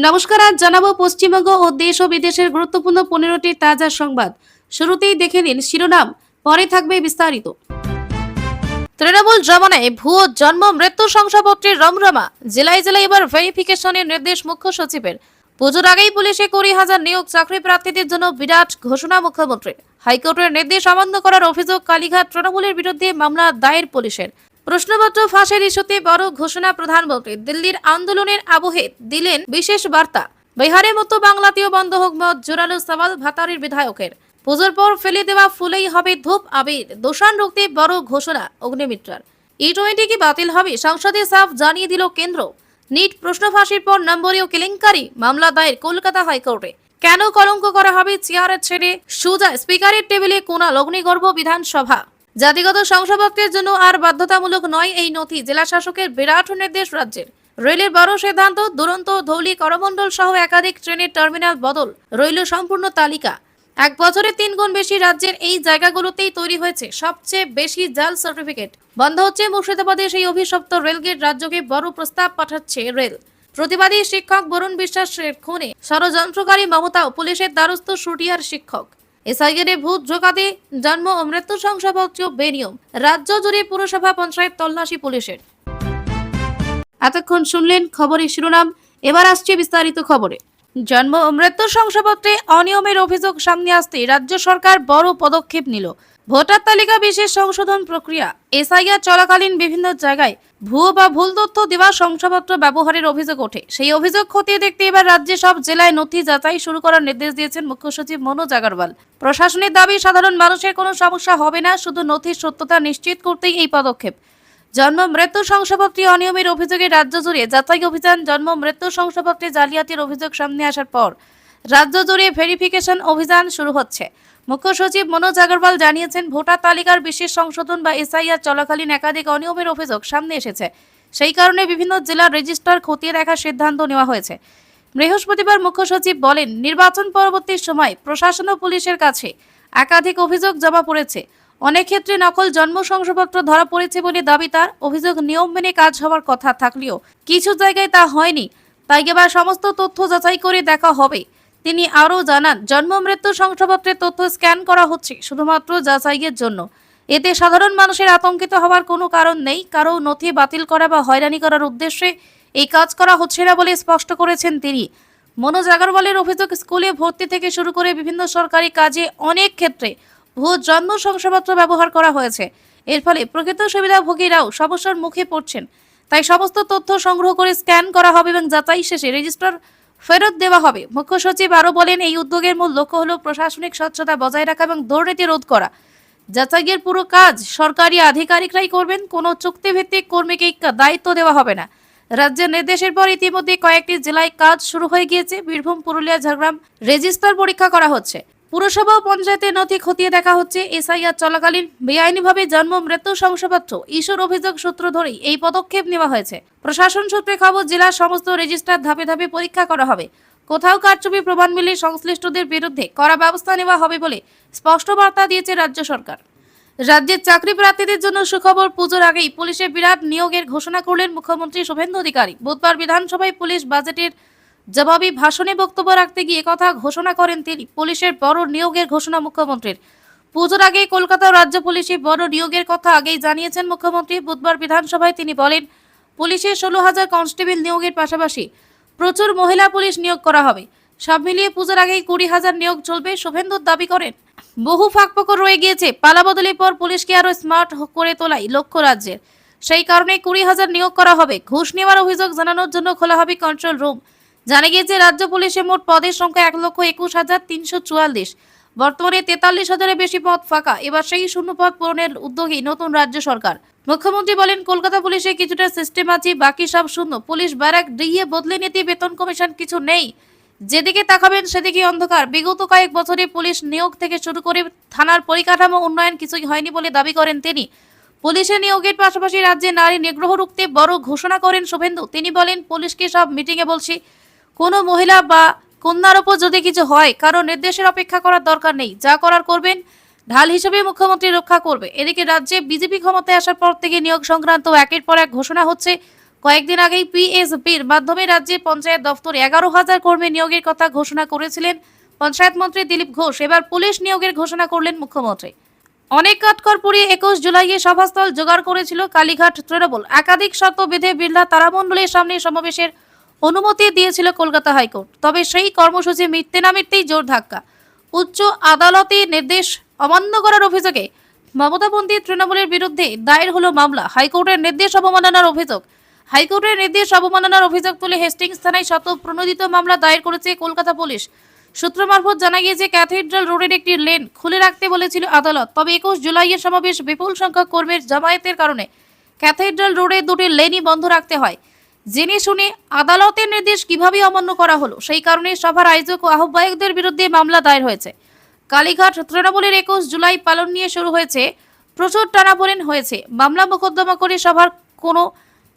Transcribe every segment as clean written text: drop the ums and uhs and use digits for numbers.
নমস্কার, আজ জানাবো পশ্চিমবঙ্গ ও দেশ ও বিদেশের গুরুত্বপূর্ণ 15টি তাজা সংবাদ। শুরুতেই দেখে নিন শিরোনাম, পরে থাকবে বিস্তারিত। তৃণমূল জমানায় ভুয়ো জন্ম মৃত্যু শংসাপত্রের রমরমা, জেলায় জেলায় এবার ভেরিফিকেশনের নির্দেশ মুখ্য সচিবের। পুজোর আগেই পুলিশে 20,000 নিয়োগ চাকরি প্রার্থীদের জন্য বিরাট ঘোষণা মুখ্যমন্ত্রীর। হাইকোর্টের নির্দেশ অমান্য করার অভিযোগ কালীঘাট তৃণমূলের বিরুদ্ধে মামলা দায়ের পুলিশের। প্রশ্নপত্র ফাঁসের ইস্যুতে বড় ঘোষণা প্রধানমন্ত্রী। দিল্লির আন্দোলনের আবহে দিলেন বিশেষ বার্তা। বিহারের মতো বাংলাতেও বন্ধ হোক মত, জোরালো সওয়াল ভাতারের বিধায়কের। পুজোর পর ফেলে দেওয়া ফুলেই হবে ধূপ আবির, দূষণ রুখতে বড় ঘোষণা অগ্নিমিত্রার। E20 কি বাতিল হবে, সংসদে সাফ জানিয়ে দিল কেন্দ্র। নিট প্রশ্ন ফাঁসির পর নম্বরীয় কেলেঙ্কারি, মামলা দায়ের কলকাতা হাইকোর্টে। কেন কলঙ্ক করা হবে চেয়ারে ছেড়ে সোজা স্পিকারের টেবিলে কোনা অগ্নিগর্ভ বিধানসভা। জাতিগত শংসাপত্রের জন্য আর বাধ্যতামূলক নয় এই নথি, জেলা শাসকের বিরাট নির্দেশ রাজ্যের। রেলের বড় সিদ্ধান্ত, দুরন্ত ধৌলি করমণ্ডল সহ একাধিক ট্রেনের টার্মিনাল বদল, রইল সম্পূর্ণ তালিকা। 1 বছরে 3 গুণ বেশি রাজ্যের এই জায়গাগুলোতেই তৈরি হয়েছে সবচেয়ে বেশি জাল সার্টিফিকেট। বন্ধ হচ্ছে মুর্শিদাবাদে সেই অভিশপ্ত রেলগেট, রাজ্যকে বড় প্রস্তাব পাঠাচ্ছে রেল। প্রতিবাদী শিক্ষক বরুণ বিশ্বাসের খুনে ষড়যন্ত্রকারী মমতা ও পুলিশের দ্বারস্থ শুটিয়ার শিক্ষক। এসআইআরে ভূত ঢোকাতে জন্ম ও মৃত্যু শংসাপত্র বেনিয়ম, রাজ্য জুড়ে পুরসভা পঞ্চায়েত তল্লাশি পুলিশের। এতক্ষণ শুনলেন খবরের শিরোনাম, এবার আসছে বিস্তারিত খবরে। জন্ম ও মৃত্যু শংসাপত্রে অনিয়মের অভিযোগ সামনে আসতে রাজ্য সরকার বড় পদক্ষেপ নিল। ভোটার তালিকা বিশেষ সংশোধন প্রক্রিয়া। এসআইআর চলাকালীন বিভিন্ন জায়গায় ভুয়ো বা ভুল তথ্য দেওয়া শংসাপত্র ব্যবহারের অভিযোগ ওঠে। সেই অভিযোগ খতিয়ে দেখতে এবার রাজ্যে সব জেলায় নথি যাচাই শুরু করার নির্দেশ দিয়েছেন মুখ্য সচিব মনোজ আগরওয়াল। প্রশাসনের দাবি, সাধারণ মানুষের কোনো সমস্যা হবে না, শুধু নথির সত্যতা নিশ্চিত করতেই এই পদক্ষেপ। জন্ম মৃত্যু শংসাপত্রে অনিয়মের অভিযোগে রাজ্য জুড়ে যাচাই অভিযান। জন্ম মৃত্যু শংসাপত্রে জালিয়াতির অভিযোগ সামনে আসার পর রাজ্য জুড়ে ভেরিফিকেশন অভিযান শুরু হচ্ছে। মুখ্য সচিব মনোজ আগরওয়াল জানিয়েছেন, ভোটার তালিকার বিশেষ সংশোধন বা এসআইআর চলাকালীন একাধিক অনিয়মের অভিযোগ সামনে এসেছে। সেই কারণে বিভিন্ন জেলার রেজিস্ট্রার খতিয়ে দেখার সিদ্ধান্ত নেওয়া হয়েছে। বৃহস্পতিবার মুখ্য সচিব বলেন, নির্বাচন পরবর্তী সময় প্রশাসন ও পুলিশের কাছে একাধিক অভিযোগ জমা পড়েছে। অনেক ক্ষেত্রে নকল জন্ম শংসাপত্র ধরা পড়েছে বলে দাবি তার। অভিযোগ নিয়ম মেনে কাজ হওয়ার কথা থাকলেও কিছু জায়গায় তা হয়নি, তাই এবার সমস্ত তথ্য যাচাই করে দেখা হবে। তিনি আরও জানান, জন্ম মৃত্যু শংসাপত্রের তথ্য স্ক্যান করা হচ্ছে শুধুমাত্র যাচাইয়ের জন্য। এতে সাধারণ মানুষের আতঙ্কিত হওয়ার কোনো কারণ নেই। কারো নথি বাতিল করা বা হয়রানি করার উদ্দেশ্যে এই কাজ করা হচ্ছে না বলে স্পষ্ট করেছেন তিনি। মনোজ আগরওয়ালের অভিযোগ, স্কুলে ভর্তি থেকে শুরু করে বিভিন্ন সরকারি কাজে অনেক ক্ষেত্রে ভুয়ো জন্ম শংসাপত্র ব্যবহার করা হয়েছে। এর ফলে প্রকৃত সুবিধাভোগীরাও সমস্যার মুখে পড়ছেন। তাই সমস্ত তথ্য সংগ্রহ করে স্ক্যান করা হবে এবং যাচাই শেষে রেজিস্টার ফেরত দেওয়া হবে। মুখ্য সচিব আরও বলেন, এই উদ্যোগের মূল লক্ষ্য হল প্রশাসনিক স্বচ্ছতা বজায় রাখা এবং দুর্নীতি রোধ করা। যাচাইয়ের পুরো কাজ সরকারি আধিকারিকরাই করবেন, কোনো চুক্তিভিত্তিক কর্মীকে দায়িত্ব দেওয়া হবে না। রাজ্যের নির্দেশের পর ইতিমধ্যে কয়েকটি জেলায় কাজ শুরু হয়ে গিয়েছে। বীরভূম, পুরুলিয়া, ঝাড়গ্রাম রেজিস্টার পরীক্ষা করা হচ্ছে। পুরসভা ও পঞ্চায়েতের নথি খতিয়ে দেখা হচ্ছে। এসআইআর চলাকালীন বেআইনিভাবে জন্ম মৃত্যু শংসাপত্র ইস্যুর অভিযোগ সূত্র ধরেই এই পদক্ষেপ নেওয়া হয়েছে। প্রশাসন সূত্রে খবর, জেলার সমস্ত রেজিস্টার ধাপে ধাপে পরীক্ষা করা হবে। কোথাও কারচুপি প্রমাণ মিললে সংশ্লিষ্টদের বিরুদ্ধে কড়া ব্যবস্থা নেওয়া হবে বলে স্পষ্ট বার্তা দিয়েছে রাজ্য সরকার। রাজ্যের চাকরি প্রার্থীদের জন্য সুখবর, পুজোর আগেই পুলিশে বিরাট নিয়োগের ঘোষণা করলেন মুখ্যমন্ত্রী শুভেন্দু অধিকারী। বুধবার বিধানসভায় পুলিশ বাজেটের জবাবি ভাষণে বক্তব্য রাখতে গিয়ে কথা ঘোষণা করেন তিনি। পুলিশের বড় নিয়োগের ঘোষণা মুখ্যমন্ত্রীর। পুজোর আগে কলকাতা রাজ্য পুলিশে বড় নিয়োগের কথা আগেই জানিয়েছেন মুখ্যমন্ত্রী। বুধবার বিধানসভায় তিনি বলেন, পুলিশে 16,000 কনস্টেবল নিয়োগের পাশাপাশি প্রচুর মহিলা পুলিশ নিয়োগ করা হবে। সব মিলিয়ে পুজোর আগেই 20,000 নিয়োগ চলবে। শুভেন্দু দাবি করেন, বহু ফাঁকফোকর রয়ে গিয়েছে। পালাবদলের পর পুলিশকে আরো স্মার্ট করে তোলাই লক্ষ্য রাজ্যের। সেই কারণে 20,000 নিয়োগ করা হবে। ঘুষ নেওয়ার অভিযোগ জানানোর জন্য খোলা হবে কন্ট্রোল রুম। জানা গিয়েছে, রাজ্য পুলিশে মোট পদের সংখ্যা 1,21,344। বর্তমানে 43,000-এর বেশি পদ ফাঁকা। এবার সেই শূন্য পদ পূরণের উদ্যোগী নতুন রাজ্য সরকার। মুখ্যমন্ত্রী বলেন, কলকাতা পুলিশে কিছুটা সিস্টেম আছে, বাকি সব শূন্য। পুলিশ ব্যারাক ডিএ বদলে নিতে বেতন কমিশন কিছু নেই। যেদিকে তাকাবেন সেদিকে অন্ধকার। বিগত কয়েক বছরে পুলিশ নিয়োগ থেকে শুরু করে থানার পরিকাঠামো উন্নয়ন কিছুই হয়নি বলে দাবি করেন তিনি। পুলিশে নিয়োগের পাশাপাশি রাজ্যে নারী নিগ্রহ রুখতে বড় ঘোষণা করেন শুভেন্দু। তিনি বলেন, পুলিশকে সব মিটিংয়ে বলছি, কোনো মহিলা বা কন্যার ওপর যদি কিছু হয়, কারো নির্দেশের অপেক্ষা করার দরকার নেই। যা করার করবেন, ঢাল হিসেবে মুখ্যমন্ত্রী রক্ষা করবে। এদিকে রাজ্যে বিজেপি ক্ষমতায় আসার পর থেকে নিয়োগ সংক্রান্ত একের পর এক ঘোষণা হচ্ছে। কয়েকদিন আগেই পিএসবির মাধ্যমে রাজ্যে পঞ্চায়েত দপ্তরে 11,000 কর্মী নিয়োগের কথা ঘোষণা করেছিলেন পঞ্চায়েত মন্ত্রী দিলীপ ঘোষ। এবার পুলিশ নিয়োগের ঘোষণা করলেন মুখ্যমন্ত্রী। অনেক কাঠখড় পুড়িয়ে 21 জুলাইয়ে সভাস্থল জোগাড় করেছিল কালীঘাট তৃণমূল। একাধিক শর্ত বেঁধে বিড়লা তারামণ্ডলের সামনে সমাবেশের অনুমতি দিয়েছিল কলকাতা হাইকোর্ট। তবে সেই কর্মসূচি মিটতে না মিটতেই জোর ধাক্কা। উচ্চ আদালতে নির্দেশ অমান্য করার অভিযোগে মমতাপন্থী তৃণমূলের বিরুদ্ধে দায়ের হলো মামলা। হাইকোর্টের নির্দেশ অবমাননার অভিযোগ তুলে হেস্টিংস থানায় শতপ্রণোদিত মামলা দায়ের করেছে কলকাতা পুলিশ। সূত্র মারফত জানা গিয়েছে ক্যাথিড্রাল রোডের একটি লেন খুলে রাখতে বলেছিল আদালত। তবে 21 জুলাইয়ের সমাবেশ বিপুল সংখ্যক কর্মীর জমায়েতের কারণে ক্যাথিড্রাল রোডে দুটি লেনই বন্ধ রাখতে হয়। জেনে শুনে আদালতের নির্দেশ কিভাবে অমান্য করা হলো, সেই কারণে সভার আয়োজক ও আহ্বায়কদের বিরুদ্ধে মামলা দায়ের হয়েছে। কালীঘাট তৃণমূলের 21 জুলাই পালন নিয়ে শুরু হয়েছে প্রচুর টানাপোড়েন হয়েছে। মামলা মোকদ্দমা করে সভার কোনো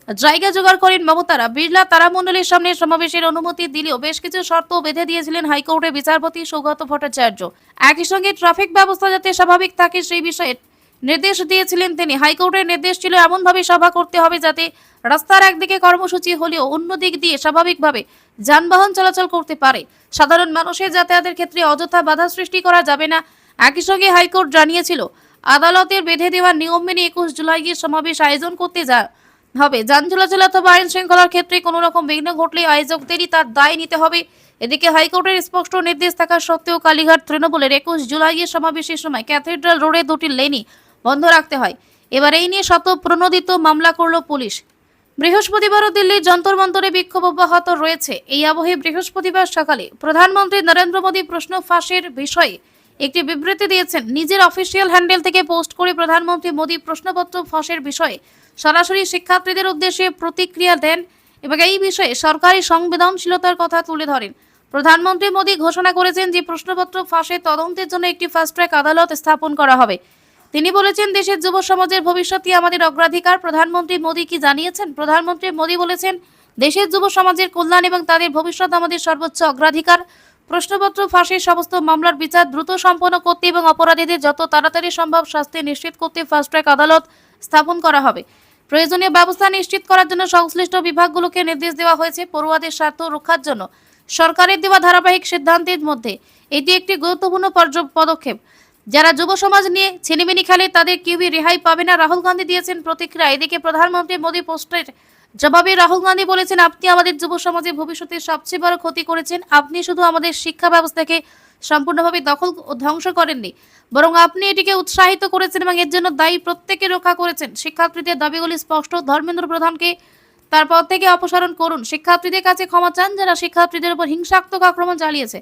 জায়গা জোগাড় করেন মমতারা। বিড়লা তারামণ্ডলের সামনে সমাবেশের অনুমতি দিলেও বেশ কিছু শর্ত বেঁধে দিয়েছিলেন হাইকোর্টের বিচারপতি সৌগত ভট্টাচার্য। একই সঙ্গে ট্রাফিক ব্যবস্থা যাতে স্বাভাবিক থাকে সেই বিষয়ে নির্দেশ দিয়েছিলেন তিনি। হাইকোর্টের নির্দেশ ছিল এমনভাবে সভা করতে হবে যাতে রাস্তার একদিকে কর্মসূচি হলেও অন্য দিক দিয়ে স্বাভাবিকভাবে যানবাহন চলাচল করতে পারে। সাধারণ মানুষের যাতায়াতের ক্ষেত্রে অযথা বাধা সৃষ্টি করা যাবে না। একই সঙ্গে হাইকোর্ট জানিয়েছিল আদালতের বেঁধে দেওয়া নিয়ম মেনে 21 জুলাইয়ের সমাবেশ আয়োজন করতে হবে। যান চলাচল অথবা আইন শৃঙ্খলার ক্ষেত্রে কোনো রকম বিঘ্ন ঘটলে আয়োজকদেরই তার দায় নিতে হবে। এদিকে হাইকোর্টের স্পষ্ট নির্দেশ থাকা সত্ত্বেও কালীঘাট তৃণমূলের 21 জুলাইয়ের সমাবেশের সময় ক্যাথিড্রাল রোডে দুটি লেনই বন্ধ রাখতে হয়। এবার এই নিয়ে শতপ্রণোদিত মামলা করল পুলিশ। বৃহস্পতিবারও দিল্লির যন্তর মন্তরে বিক্ষোভ অব্যাহত রয়েছে। এই আবহে বৃহস্পতিবার সকালে প্রধানমন্ত্রী নরেন্দ্র মোদী প্রশ্ন ফাঁসের বিষয়ে একটি বিবৃতি দিয়েছেন। নিজের অফিসিয়াল হ্যান্ডেল থেকে পোস্ট করে প্রধানমন্ত্রী মোদী প্রশ্নপত্র ফাঁসের বিষয়ে সরাসরি শিক্ষার্থীদের উদ্দেশ্যে প্রতিক্রিয়া দেন এবং এই বিষয়ে সরকারি সংবেদনশীলতার কথা তুলে ধরেন। প্রধানমন্ত্রী মোদী ঘোষণা করেছেন যে প্রশ্নপত্র ফাঁসের তদন্তের জন্য একটি ফাস্ট ট্র্যাক আদালত স্থাপন করা হবে। তিনি বলেছেন, দেশের যুব সমাজের ভবিষ্যৎই আমাদের অগ্রাধিকার। প্রধানমন্ত্রী মোদী কি জানিয়েছেন? প্রধানমন্ত্রী মোদী বলেছেন, দেশের যুব সমাজের কল্যাণ এবং তাদের ভবিষ্যৎ আমাদের সর্বোচ্চ অগ্রাধিকার। প্রশ্নপত্র ফাঁসের সমস্ত মামলার বিচার দ্রুত সম্পন্ন করতে এবং অপরাধীদের যত তাড়াতাড়ি সম্ভব শাস্তি নিশ্চিত করতে ফাস্ট ট্র্যাক আদালত স্থাপন করা হবে। প্রয়োজনীয় ব্যবস্থা নিশ্চিত করার জন্য সংশ্লিষ্ট বিভাগগুলোকে নির্দেশ দেওয়া হয়েছে। পড়ুয়াদের স্বার্থ রক্ষার জন্য সরকারের দেওয়া ধারাবাহিক সিদ্ধান্তের মধ্যে এটি একটি গুরুত্বপূর্ণ পদক্ষেপ। যারা যুব সমাজ নিয়ে ছিনিমিনি খেলে তাদের কেউই রেহাই পাবে না, রাহুল গান্ধী দিয়েছেন প্রতিক্রিয়া। এদিকে প্রধানমন্ত্রী মোদী পোস্টের জবাবে রাহুল গান্ধী বলেছেন, আপনি আমাদের যুব সমাজের ভবিষ্যতের সবচেয়ে বড় ক্ষতি করেছেন। আপনি শুধু আমাদের শিক্ষা ব্যবস্থাকে সম্পূর্ণভাবে দখল ও ধ্বংস করেননি, বরং আপনি এটিকে উৎসাহিত করেছেন এবং এর জন্য দায়ী প্রত্যেককে রক্ষা করেছেন। শিক্ষার্থীদের দাবিগুলি স্পষ্ট। ধর্মেন্দ্র প্রধানকে তার পদ থেকে অপসারণ করুন। শিক্ষার্থীদের কাছে ক্ষমা চান। যারা শিক্ষার্থীদের উপর হিংসাত্মক আক্রমণ চালিয়েছে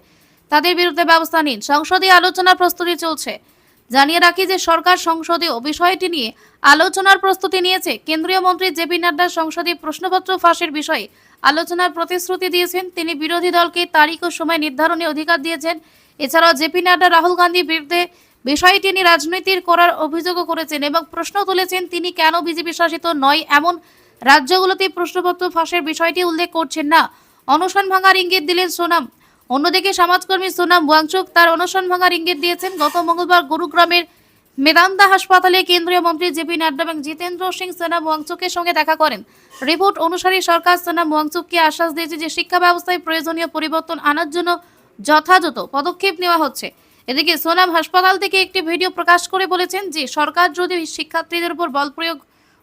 তাদের বিরুদ্ধে ব্যবস্থা নিন। সংসদে আলোচনার প্রস্তুতি চলছে। জানিয়ে রাখি যে সরকার সংসদেও বিষয়টি নিয়ে আলোচনার প্রস্তুতি নিয়েছে। কেন্দ্রীয় মন্ত্রী জেপি নাড্ডা সংসদে প্রশ্নপত্র ফাঁসের বিষয়ে আলোচনার প্রতিশ্রুতি দিয়েছেন। তিনি বিরোধী দলকে তারিখ ও সময় নির্ধারণের অধিকার দিয়েছেন। এছাড়াও জেপি নাড্ডা রাহুল গান্ধীর বিরুদ্ধে বিষয়টি নিয়ে রাজনীতির করার অভিযোগও করেছেন এবং প্রশ্ন তুলেছেন তিনি কেন বিজেপি শাসিত নয় এমন রাজ্যগুলোতে প্রশ্নপত্র ফাঁসের বিষয়টি উল্লেখ করছেন না। অনশন ভাঙার ইঙ্গিত দিলেন সোনাম। অন্যদিকে সমাজকর্মী সোনাম ওয়াংচুক তার অনশন ভাঙার ইঙ্গিত দিয়েছেন। গত মঙ্গলবার গুরুগ্রামের মেদান্তা হাসপাতালে কেন্দ্রীয় মন্ত্রী জেপি নাড্ডা এবং জিতেন্দ্র সিং সোনাম ওয়াংচুকের সঙ্গে দেখা করেন। রিপোর্ট অনুসারে সরকার সোনাম ওয়াংচুককে আশ্বাস দিয়েছে যে শিক্ষা ব্যবস্থায় প্রয়োজনীয় পরিবর্তন আনার জন্য যথাযথ পদক্ষেপ নেওয়া হচ্ছে। এদিকে সোনাম হাসপাতাল থেকে একটি ভিডিও প্রকাশ করে বলেছেন যে সরকার যদি শিক্ষার্থীদের উপর বল প্রয়োগ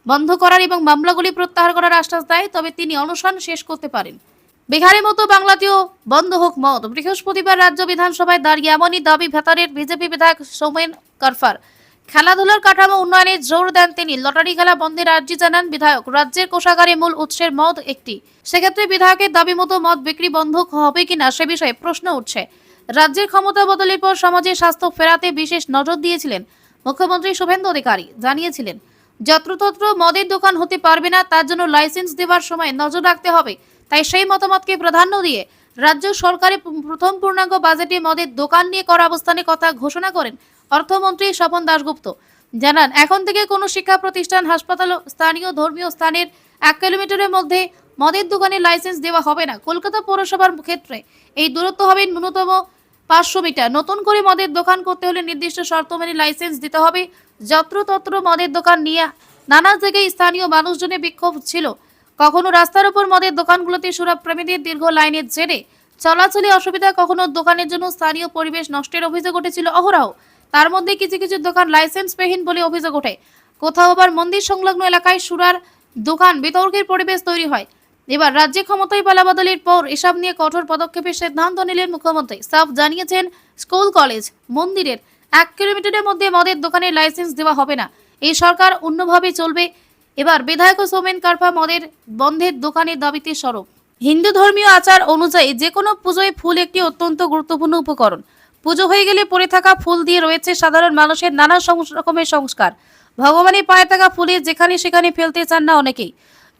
বন্ধ করার এবং মামলাগুলি প্রত্যাহার করার আশ্বাস দেয় তবে তিনি অনশন শেষ করতে পারেন। বিহারের মতো বাংলাতেও বন্ধ হোক মদ। বৃহস্পতিবার রাজ্য বিধানসভায় দাঁড়িয়ে এমনই দাবি ভেতারের বিজেপি বিধায়ক সৌমেন কারফার। খেলাধুলার কাঠামো উন্নয়নে জোর দেন তিনি। লটারি খেলা বন্ধের আর্জি জানান বিধায়ক। রাজ্যের কোষাগারে মূল উৎসের মদ একটি। সেক্ষেত্রে বিধায়কের দাবি মতো মদ বিক্রি বন্ধ হবে কিনা সে বিষয়ে প্রশ্ন উঠছে। রাজ্যের ক্ষমতা বদলের পর সমাজের স্বাস্থ্য ফেরাতে বিশেষ নজর দিয়েছিলেন মুখ্যমন্ত্রী শুভেন্দু অধিকারী। জানিয়েছিলেন যত্রতত্র মদের দোকান হতে পারবে না, তার জন্য লাইসেন্স দেওয়ার সময় নজর রাখতে হবে। তাই সেই মতামতকে প্রাধান্য দিয়ে রাজ্য সরকারের প্রথম পূর্ণাঙ্গ বাজেটে মদের দোকান নিয়ে করা অবস্থানের কথা ঘোষণা করেন অর্থমন্ত্রী স্বপন দাশগুপ্ত। জানান, এখন থেকে কোনো শিক্ষা প্রতিষ্ঠান, হাসপাতাল, স্থানীয় ধর্মীয় স্থানের 1 কিলোমিটারের মধ্যে মদের দোকানের লাইসেন্স দেওয়া হবে না। কলকাতা পৌরসভার ক্ষেত্রে এই দূরত্ব হবে ন্যূনতম 500 মিটার। নতুন করে মদের দোকান করতে হলে নির্দিষ্ট শর্ত মেনে লাইসেন্স দিতে হবে। যত্রতত্র মদের দোকান নিয়ে নানা জায়গায় স্থানীয় মানুষজনের বিক্ষোভ ছিল। কখনো রাস্তার উপর মদের দোকানগুলোতে সুরা প্রেমীদের দীর্ঘ লাইনের জেরে চলাচলে অসুবিধা, কখনো দোকানের জন্য স্থানীয় পরিবেশ নষ্টের অভিযোগ উঠেছিল অহরহ। তার মধ্যে কিছু কিছু দোকান লাইসেন্সবিহীন বলে অভিযোগ ওঠে। কোথাও আবার মন্দির সংলগ্ন এলাকায় সুরার দোকান, বিতর্কের পরিবেশ তৈরি হয়। এবার রাজ্যে ক্ষমতায় পালাবদলের পর এসব নিয়ে কঠোর পদক্ষেপের সিদ্ধান্ত নিলেন মুখ্যমন্ত্রী। সাফ জানিয়েছেন, স্কুল, কলেজ, মন্দিরের 1 কিলোমিটারের মধ্যে মদের দোকানের লাইসেন্স দেওয়া হবে না। এই সরকার অন্যভাবে চলবে। এবার বিধায়ক সৌমেন কারফা মদের বন্ধের দোকানের দাবিতে সরব। হিন্দু ধর্মীয় আচার অনুযায়ী যে কোনো পুজোয় ফুল একটি অত্যন্ত গুরুত্বপূর্ণ উপকরণ। পুজো হয়ে গেলে পড়ে থাকা ফুল দিয়ে রয়েছে সাধারণ মানুষের নানা রকমের সংস্কার। ভগবানের পায়ে থাকা ফুলে যেখানে সেখানে ফেলতে চান না অনেকেই,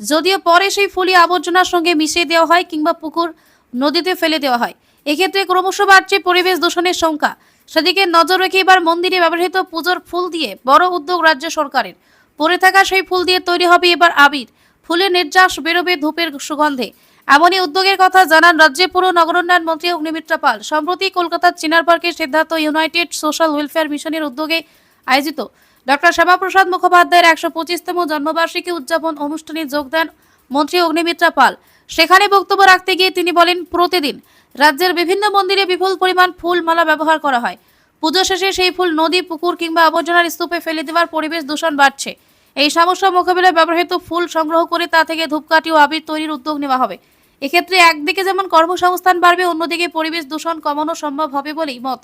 যদিও পরে সেই ফুলই আবর্জনার সঙ্গে মিশিয়ে দেওয়া হয় কিংবা পুকুর, নদীতে ফেলে দেওয়া হয়। এক্ষেত্রে ক্রমশ বাড়ছে পরিবেশ দূষণের সংখ্যা। সেদিকে নজর রেখে এবার মন্দিরে ব্যবহৃত পুজোর ফুল দিয়ে বড় উদ্যোগ রাজ্য সরকারের। পড়ে থাকা সেই ফুল দিয়ে তৈরি হবে এবার আবির, ফুলের নির্যাস বেরোবে ধূপের সুগন্ধে। এমনই উদ্যোগের কথা জানান রাজ্যের পুর নগরোন্নয়ন মন্ত্রী অগ্নিমিত্রা পাল। সম্প্রতি কলকাতার চিনার পার্কের সিদ্ধার্থ ইউনাইটেড সোশ্যাল ওয়েলফেয়ার মিশনের উদ্যোগে আয়োজিত ডক্টর শ্যামাপ্রসাদ মুখোপাধ্যায়ের 125তম জন্মবার্ষিকী উদযাপন অনুষ্ঠানে যোগ দেন মন্ত্রী অগ্নিমিত্রা পাল। সেখানে বক্তব্য রাখতে গিয়ে তিনি বলেন, প্রতিদিন রাজ্যের বিভিন্ন মন্দিরে বিপুল পরিমাণ ফুল মালা ব্যবহার করা হয়। পুজো শেষে সেই ফুল নদী, পুকুর কিংবা আবর্জনার স্তূপে ফেলে দেওয়ার পরিবেশ দূষণ বাড়ছে। এই সমস্যা মোকাবিলায় ব্যবহৃত ফুল সংগ্রহ করে তা থেকে ধূপকাঠি ও আবির তৈরির উদ্যোগ নেওয়া হবে। এক্ষেত্রে একদিকে যেমন কর্মসংস্থান বাড়বে, অন্যদিকে পরিবেশ দূষণ কমানো সম্ভব হবে বলেই মত।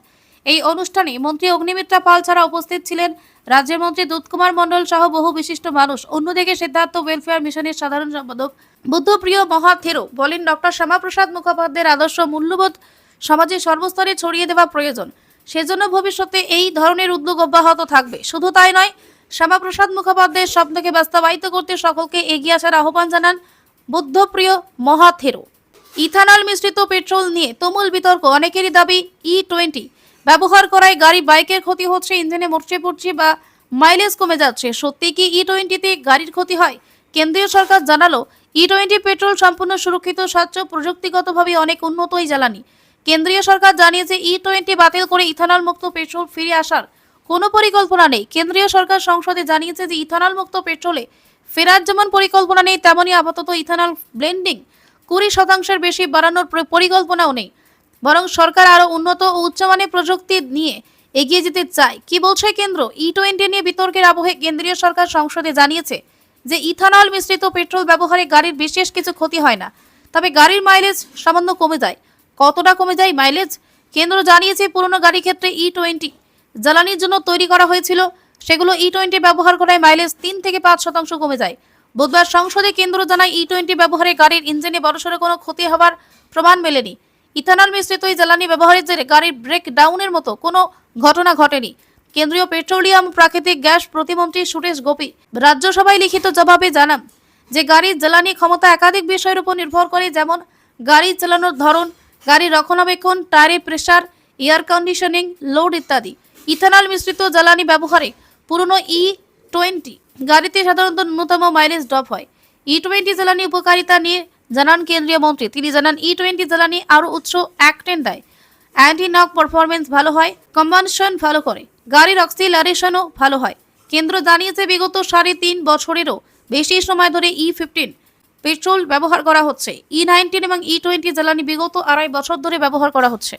এই অনুষ্ঠানে মন্ত্রী অগ্নিমিত্রা পাল ছাড়া উপস্থিত ছিলেন রাজ্যের মন্ত্রী দুধকুমার মণ্ডল সহ বহু বিশিষ্ট মানুষ। অন্যদিকে সিদ্ধার্থ ওয়েলফেয়ার মিশনের সাধারণ সম্পাদক বুদ্ধপ্রিয় মহাথেরো বলেন, ডক্টর শ্যামাপ্রসাদ মুখোপাধ্যায়ের আদর্শ মূল্যবোধ সমাজের সর্বস্তরে ছড়িয়ে দেওয়া প্রয়োজন। সেজন্য ভবিষ্যতে এই ধরনের উদ্যোগ অব্যাহত থাকবে। শুধু তাই নয়, শ্যামাপ্রসাদ মুখোপাধ্যায়ের স্বপ্নকে বাস্তবায়িত করতে সকলকে এগিয়ে আসার আহ্বান জানান বুদ্ধপ্রিয় মহাথেরো। ইথানল মিশ্রিত পেট্রোল নিয়ে তুমুল বিতর্ক। অনেকেরই দাবি E20 ব্যবহার করায় গাড়ি, বাইকের ক্ষতি হচ্ছে, ইঞ্জিনে মরচে পড়ছে বা মাইলেজ কমে যাচ্ছে। সত্যি কি E20তে গাড়ির ক্ষতি হয়? কেন্দ্রীয় সরকার জানালো, E20 পেট্রোল সম্পূর্ণ সুরক্ষিত, স্বচ্ছ, প্রযুক্তিগতভাবে অনেক উন্নত এই জ্বালানি। কেন্দ্রীয় সরকার জানিয়েছে, E20 বাতিল করে ইথানল মুক্ত পেট্রোল ফিরে আসার কোনো পরিকল্পনা নেই। কেন্দ্রীয় সরকার সংসদে জানিয়েছে যে ইথানল মুক্ত পেট্রোলে ফেরার যেমন পরিকল্পনা নেই, তেমনই আপাতত ইথানল ব্লেন্ডিং 20% বেশি বাড়ানোর পরিকল্পনাও নেই। বরং সরকার আরো উন্নত ও উচ্চমানের প্রযুক্তি নিয়ে এগিয়ে যেতে চায়। কি বলছে কেন্দ্র? E20 নিয়ে বিতর্কের আবহে কেন্দ্রীয় সরকার সংসদে জানিয়েছে যে ইথানল মিশ্রিত পেট্রোল ব্যবহারে গাড়ির বিশেষ কিছু ক্ষতি হয় না, তবে গাড়ির মাইলেজ সামান্য কমে যায়। কতটা কমে যায় মাইলেজ? কেন্দ্র জানিয়েছে, পুরনো গাড়ির ক্ষেত্রে E20 জ্বালানির জন্য তৈরি করা হয়েছিল, সেগুলো E20 ব্যবহার করায় মাইলেজ 3 থেকে 5% কমে যায়। বুধবার সংসদে কেন্দ্র জানায়, E20 ব্যবহারে গাড়ির ইঞ্জিনে বড়সড় কোনো ক্ষতি হওয়ার প্রমাণ মেলেনি। ইথানল মিশ্রিত এই জ্বালানি ব্যবহারের জেরে গাড়ির ব্রেক ডাউনের মতো কোনো ঘটনা ঘটেনি। কেন্দ্রীয় পেট্রোলিয়াম প্রাকৃতিক গ্যাস প্রতিমন্ত্রী সুরেশ গোপী রাজ্যসভায় লিখিত জবাবে জানান যে গাড়ির জ্বালানি ক্ষমতা একাধিক বিষয়ের উপর নির্ভর করে, যেমন গাড়ি চালানোর ধরন, গাড়ির রক্ষণাবেক্ষণ, টায়ারের প্রেসার, এয়ার কন্ডিশনিং, লোড ইত্যাদি। ইথানল মিশ্রিত জ্বালানি ব্যবহারে পুরনো E20 গাড়িতে সাধারণত ন্যূনতম মাইলেজ ড্রপ হয়। E20 জ্বালানি উপকারিতা নিয়ে জানান কেন্দ্রীয় মন্ত্রী। তিনি জানান, E20 জ্বালানি আরও উচ্চ অ্যাক্টেন দেয়, অ্যান্টি নক পারফরমেন্স ভালো হয়, কম্বানশন ভালো করে, গাড়ির অক্সিলারেশনও ভালো হয়। কেন্দ্র জানিয়েছে, বিগত 3.5 বছরেরও বেশি সময় ধরে E15 পেট্রোল ব্যবহার করা হচ্ছে। E19 এবং E20 জ্বালানি বিগত 2.5 বছর ধরে ব্যবহার করা হচ্ছে।